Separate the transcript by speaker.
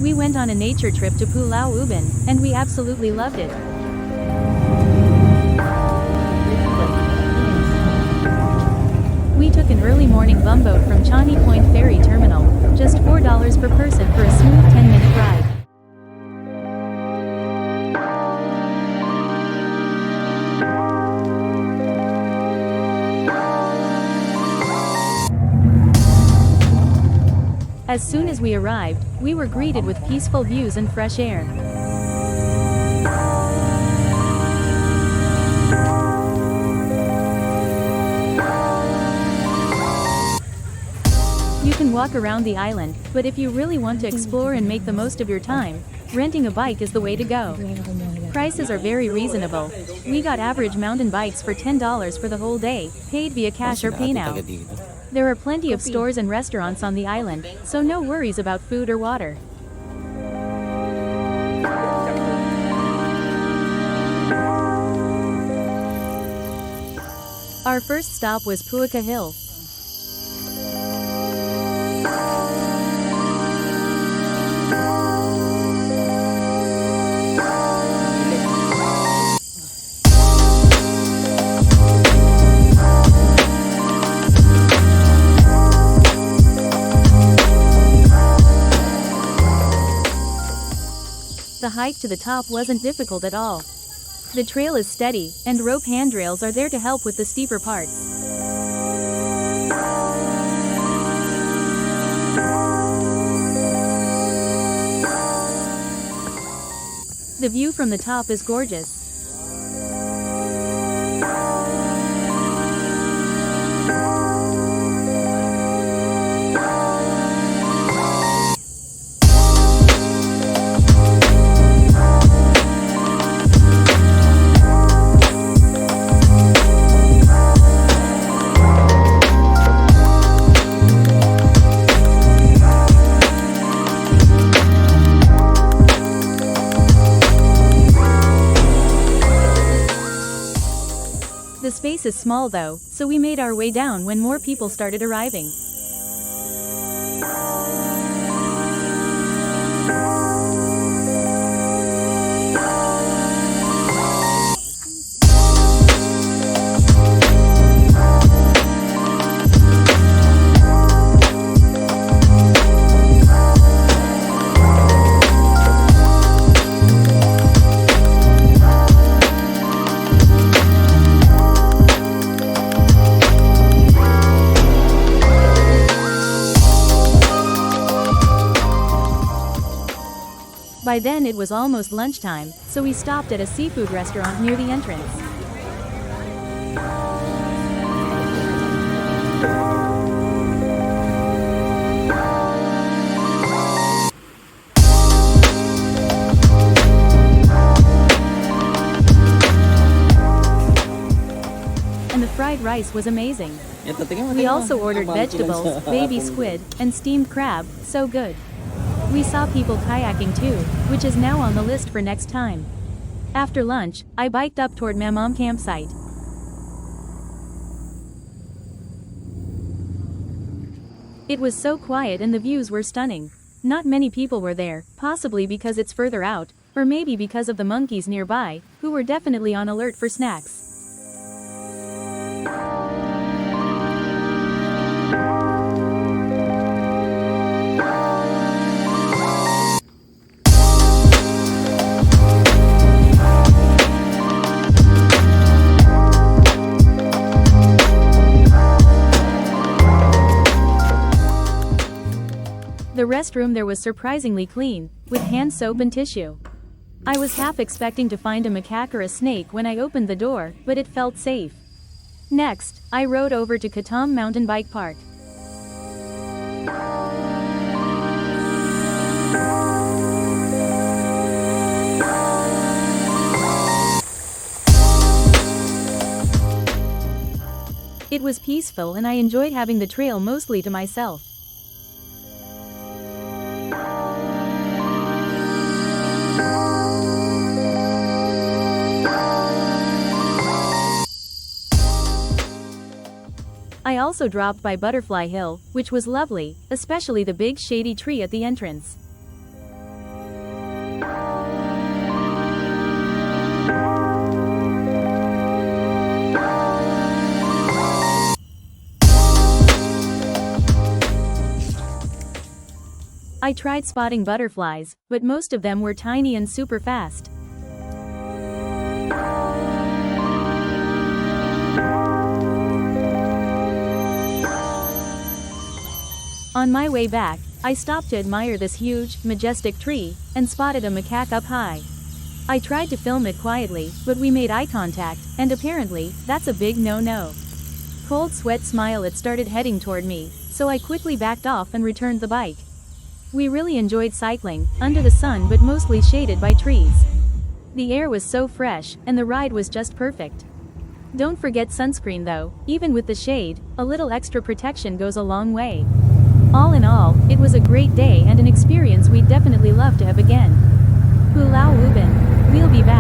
Speaker 1: We went on a nature trip to Pulau Ubin, and we absolutely loved it. We took an early morning bumboat from Changi Point Ferry Terminal, just $4 per person for a smooth 10-minute ride. As soon as we arrived, we were greeted with peaceful views and fresh air. You can walk around the island, but if you really want to explore and make the most of your time, renting a bike is the way to go. Prices are very reasonable. We got average mountain bikes for $10 for the whole day, paid via cash or pay now. There are plenty of stores and restaurants on the island, so no worries about food or water. Our first stop was Puaka Hill. The hike to the top wasn't difficult at all. The trail is steady, and rope handrails are there to help with the steeper parts. The view from the top is gorgeous. The space is small though, so we made our way down when more people started arriving. By then it was almost lunchtime, so we stopped at a seafood restaurant near the entrance. And the fried rice was amazing. We also ordered vegetables, baby squid, and steamed crab, so good. We saw people kayaking too, which is now on the list for next time. After lunch, I biked up toward Mamam campsite. It was so quiet and the views were stunning. Not many people were there, possibly because it's further out, or maybe because of the monkeys nearby, who were definitely on alert for snacks. The restroom there was surprisingly clean, with hand soap and tissue. I was half expecting to find a macaque or a snake when I opened the door, but it felt safe. Next, I rode over to Katam Mountain Bike Park. It was peaceful and I enjoyed having the trail mostly to myself. I also dropped by Butterfly Hill, which was lovely, especially the big shady tree at the entrance. I tried spotting butterflies, but most of them were tiny and super fast. On my way back, I stopped to admire this huge, majestic tree, and spotted a macaque up high. I tried to film it quietly, but we made eye contact, and apparently, that's a big no-no. Cold sweat smile, it started heading toward me, so I quickly backed off and returned the bike. We really enjoyed cycling, under the sun but mostly shaded by trees. The air was so fresh, and the ride was just perfect. Don't forget sunscreen though, even with the shade, a little extra protection goes a long way. All in all, it was a great day and an experience we'd definitely love to have again. Pulau Ubin. We'll be back.